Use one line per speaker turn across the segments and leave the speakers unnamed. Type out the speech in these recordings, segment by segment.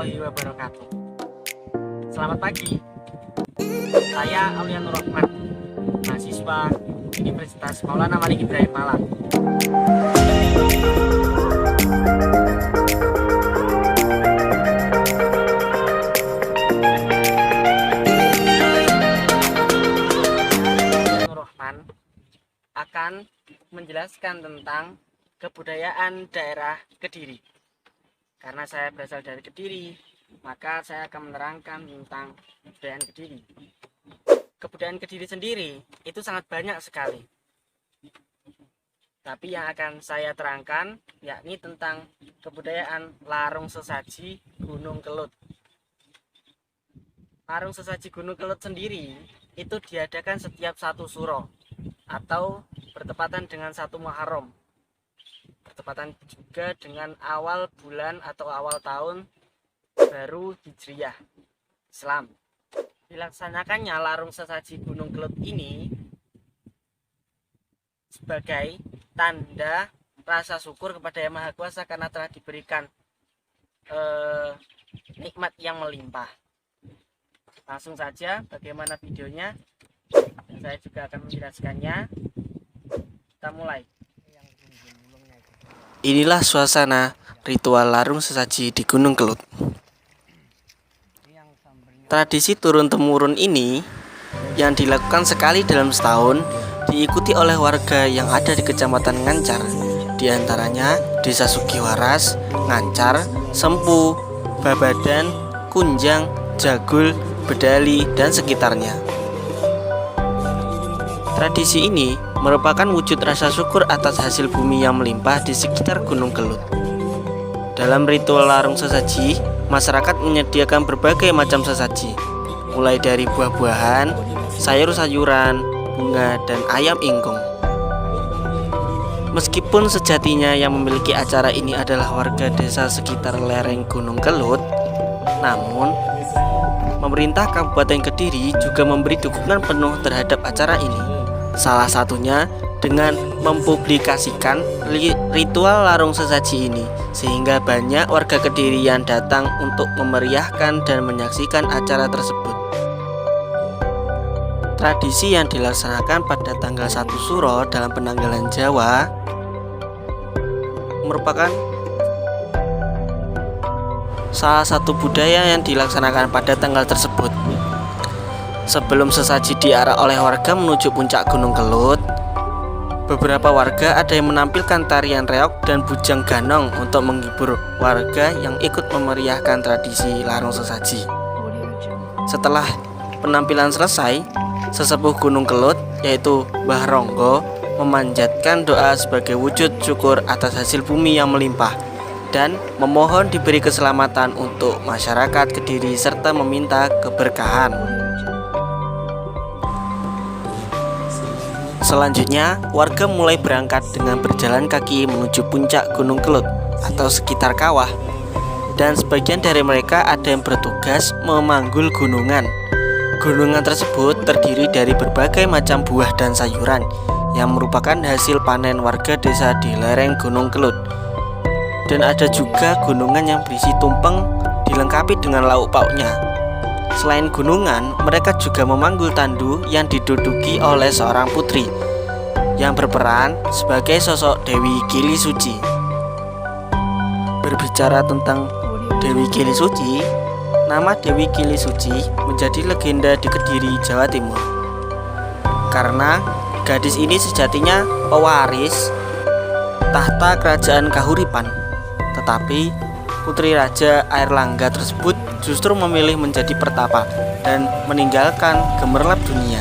warahmatullahi wabarakatuh. Selamat pagi. Saya Aulia Nur Rahman, mahasiswa Universitas Maulana Malik Ibrahim Malang. Nur Rahman akan menjelaskan tentang kebudayaan daerah Kediri. Karena saya berasal dari Kediri, maka saya akan menerangkan tentang kebudayaan Kediri. Kebudayaan Kediri sendiri itu sangat banyak sekali. Tapi yang akan saya terangkan yakni tentang kebudayaan larung sesaji Gunung Kelut. Larung sesaji Gunung Kelut sendiri itu diadakan setiap 1 Suro atau bertepatan dengan 1 Muharram. Bertepatan juga dengan awal bulan atau awal tahun baru Hijriyah Islam. Dilaksanakannya larung sesaji Gunung Kelut ini sebagai tanda rasa syukur kepada Yang Maha Kuasa karena telah diberikan nikmat yang melimpah. Langsung saja bagaimana videonya, saya juga akan menjelaskannya. Kita mulai.
Inilah suasana ritual larung sesaji di Gunung Kelut. Tradisi turun-temurun ini yang dilakukan sekali dalam setahun diikuti oleh warga yang ada di Kecamatan Ngancar, di antaranya Desa Sugiwaras, Ngancar, Sempu, Babadan, Kunjang, Jagul, Bedali, dan sekitarnya. Tradisi ini merupakan wujud rasa syukur atas hasil bumi yang melimpah di sekitar Gunung Kelut. Dalam ritual larung sesaji, masyarakat menyediakan berbagai macam sesaji, mulai dari buah-buahan, sayur-sayuran, bunga, dan ayam ingkung. Meskipun sejatinya yang memiliki acara ini adalah warga desa sekitar lereng Gunung Kelut, namun pemerintah Kabupaten Kediri juga memberi dukungan penuh terhadap acara ini. Salah satunya dengan mempublikasikan ritual larung sesaji ini, sehingga banyak warga Kediri yang datang untuk memeriahkan dan menyaksikan acara tersebut. Tradisi yang dilaksanakan pada tanggal 1 Suro dalam penanggalan Jawa merupakan salah satu budaya yang dilaksanakan pada tanggal tersebut. Sebelum sesaji diarak oleh warga menuju puncak Gunung Kelut, beberapa warga ada yang menampilkan tarian reog dan bujang ganong untuk menghibur warga yang ikut memeriahkan tradisi larung sesaji. Setelah penampilan selesai, sesepuh Gunung Kelut yaitu Mbah Ronggo memanjatkan doa sebagai wujud syukur atas hasil bumi yang melimpah dan memohon diberi keselamatan untuk masyarakat Kediri serta meminta keberkahan. Selanjutnya, warga mulai berangkat dengan berjalan kaki menuju puncak Gunung Kelut atau sekitar kawah. Dan sebagian dari mereka ada yang bertugas memanggul gunungan. Gunungan tersebut terdiri dari berbagai macam buah dan sayuran yang merupakan hasil panen warga desa di lereng Gunung Kelut. Dan ada juga gunungan yang berisi tumpeng dilengkapi dengan lauk pauknya. Selain gunungan, mereka juga memanggul tandu yang diduduki oleh seorang putri yang berperan sebagai sosok Dewi Kili Suci. Berbicara tentang Dewi Kili Suci, nama Dewi Kili Suci menjadi legenda di Kediri, Jawa Timur. Karena gadis ini sejatinya pewaris tahta kerajaan Kahuripan, tetapi putri Raja Airlangga tersebut justru memilih menjadi pertapa dan meninggalkan gemerlap dunia.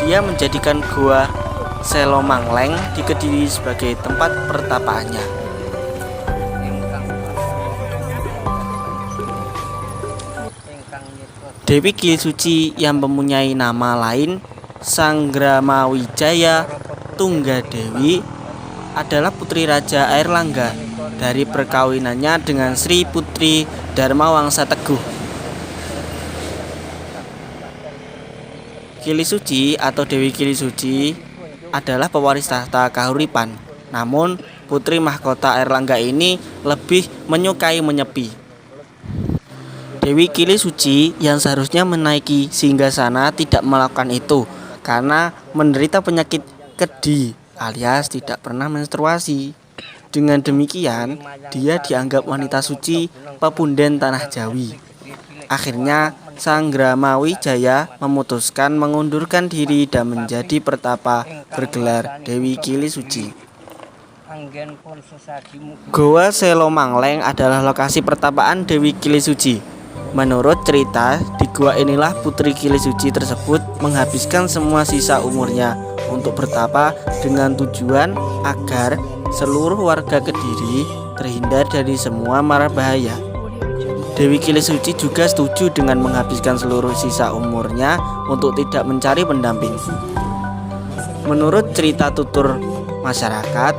Dia menjadikan Goa Selomangleng di Kediri sebagai tempat pertapaannya. Dewi Kili Suci yang mempunyai nama lain Sangramawijaya Tunggadewi adalah putri Raja Airlangga dari perkawinannya dengan Sri Putri Dharmawangsa Teguh. Kili Suci atau Dewi Kili Suci adalah pewaris tahta Kahuripan. Namun putri mahkota Airlangga ini lebih menyukai menyepi. Dewi Kili Suci yang seharusnya menaiki singgasana tidak melakukan itu karena menderita penyakit kedi alias tidak pernah menstruasi. Dengan demikian, dia dianggap wanita suci pepunden tanah Jawi. Akhirnya, Sang Gramawi Jaya memutuskan mengundurkan diri dan menjadi pertapa bergelar Dewi Kili Suci. Goa Selo Mangleng adalah lokasi pertapaan Dewi Kili Suci. Menurut cerita, di gua inilah Putri Kili Suci tersebut menghabiskan semua sisa umurnya untuk bertapa dengan tujuan agar seluruh warga Kediri terhindar dari semua mara bahaya. Dewi Kili Suci juga setuju dengan menghabiskan seluruh sisa umurnya untuk tidak mencari pendamping. Menurut cerita tutur masyarakat,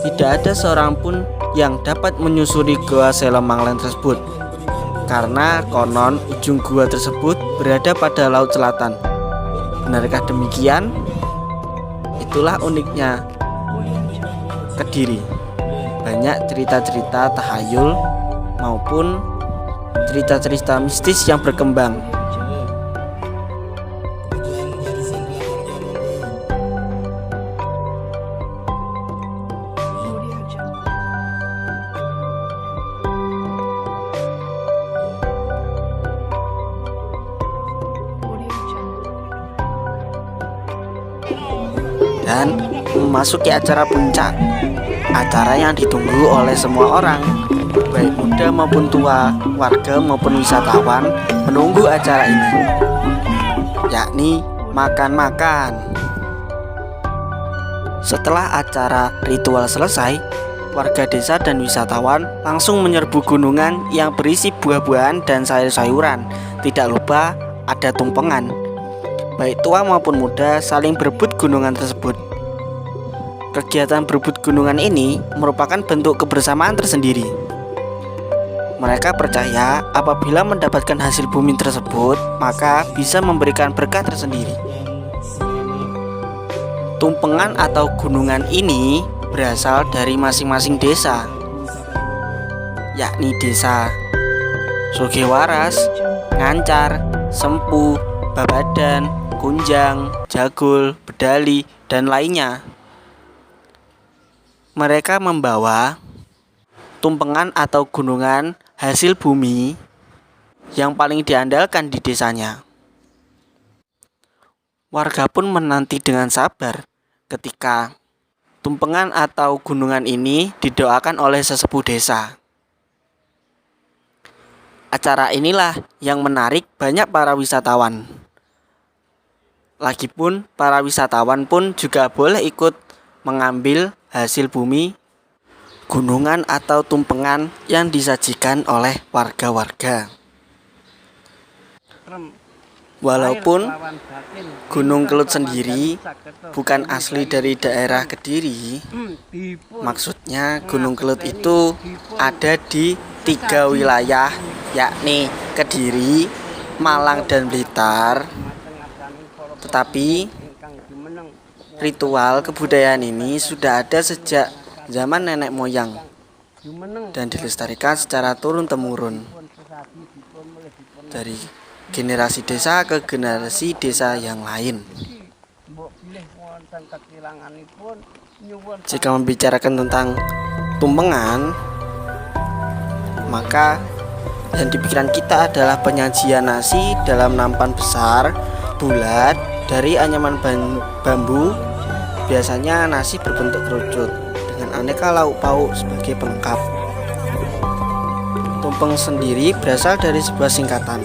tidak ada seorang pun yang dapat menyusuri Goa Selo Mangleng tersebut karena konon ujung gua tersebut berada pada laut selatan. Benarkah demikian? Itulah uniknya Kediri. Banyak cerita-cerita tahayul maupun cerita-cerita mistis yang berkembang. Dan memasuki acara puncak, acara yang ditunggu oleh semua orang, baik muda maupun tua, warga maupun wisatawan menunggu acara ini, yakni makan-makan. Setelah acara ritual selesai, warga desa dan wisatawan langsung menyerbu gunungan yang berisi buah-buahan dan sayur-sayuran. Tidak lupa ada tumpengan. Baik tua maupun muda saling berebut gunungan tersebut. Kegiatan berebut gunungan ini merupakan bentuk kebersamaan tersendiri. Mereka percaya apabila mendapatkan hasil bumi tersebut, maka bisa memberikan berkah tersendiri. Tumpengan atau gunungan ini berasal dari masing-masing desa, yakni desa Sogewaras, Ngancar, Sempu, Babadan, Kunjang, Jagul, Bedali, dan lainnya. Mereka membawa tumpengan atau gunungan hasil bumi yang paling diandalkan di desanya. Warga pun menanti dengan sabar ketika tumpengan atau gunungan ini didoakan oleh sesepuh desa. Acara inilah yang menarik banyak para wisatawan. Lagipun para wisatawan pun juga boleh ikut mengambil hasil bumi, gunungan atau tumpengan yang disajikan oleh warga-warga. Walaupun Gunung Kelut sendiri bukan asli dari daerah Kediri, maksudnya Gunung Kelut itu ada di 3 wilayah, yakni Kediri, Malang, dan Blitar. Tetapi ritual kebudayaan ini sudah ada sejak zaman nenek moyang dan dilestarikan secara turun-temurun dari generasi desa ke generasi desa yang lain. Jika membicarakan tentang tumpengan, maka yang di pikiran kita adalah penyajian nasi dalam nampan besar bulat dari anyaman bambu. Biasanya nasi berbentuk kerucut dengan aneka lauk pauk sebagai pelengkap. Tumpeng sendiri berasal dari sebuah singkatan,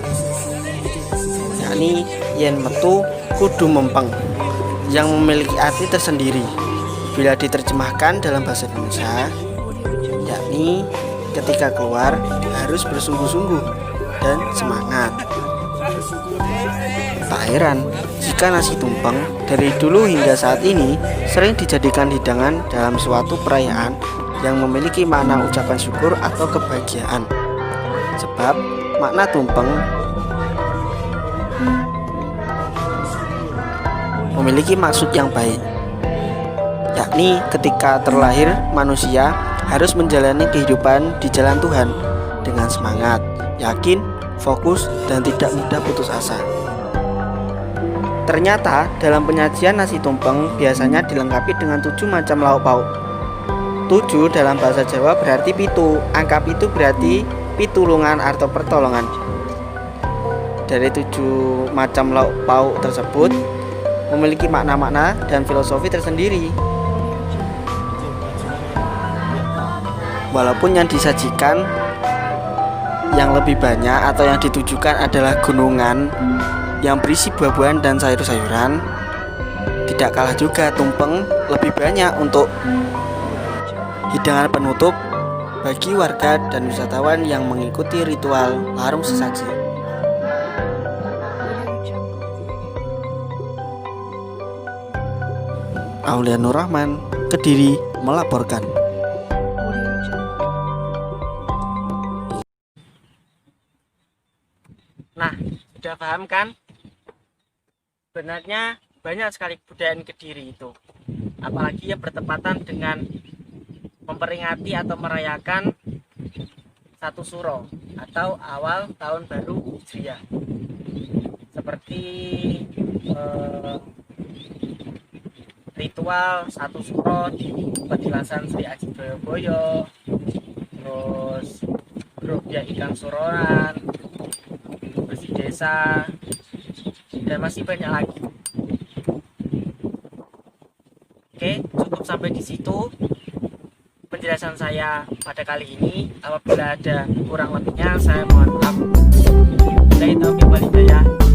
yakni yen metu kudu mempeng, yang memiliki arti tersendiri bila diterjemahkan dalam bahasa Indonesia, yakni ketika keluar harus bersungguh-sungguh dan semangat. Tak heran jika nasi tumpeng dari dulu hingga saat ini sering dijadikan hidangan dalam suatu perayaan yang memiliki makna ucapan syukur atau kebahagiaan. Sebab makna tumpeng memiliki maksud yang baik, yakni ketika terlahir manusia harus menjalani kehidupan di jalan Tuhan dengan semangat, yakin, fokus dan tidak mudah putus asa. Ternyata dalam penyajian nasi tumpeng biasanya dilengkapi dengan 7 macam lauk pauk. 7 dalam bahasa Jawa berarti pitu. Angka pitu berarti pitulungan atau pertolongan. Dari 7 macam lauk pauk tersebut memiliki makna-makna dan filosofi tersendiri. Walaupun yang disajikan yang lebih banyak atau yang ditujukan adalah gunungan yang berisi buah-buahan dan sayur-sayuran, tidak kalah juga tumpeng lebih banyak untuk hidangan penutup bagi warga dan wisatawan yang mengikuti ritual larung sesaji. Aulia Nur Rahman, Kediri, melaporkan.
Nah, sudah paham kan? Sebenarnya banyak sekali kebudayaan Kediri itu. Apalagi ya bertepatan dengan memperingati atau merayakan satu Suro atau awal tahun baru Hijriah. Seperti ritual satu Suro di petilasan Sri Aji Boyo, terus grup ya ikan suronan, bersih desa, dan masih banyak lagi. Oke, cukup sampai di situ penjelasan saya pada kali ini. Apabila ada kurang lebihnya saya mohon maaf. Saya Taufiq Walhidayah.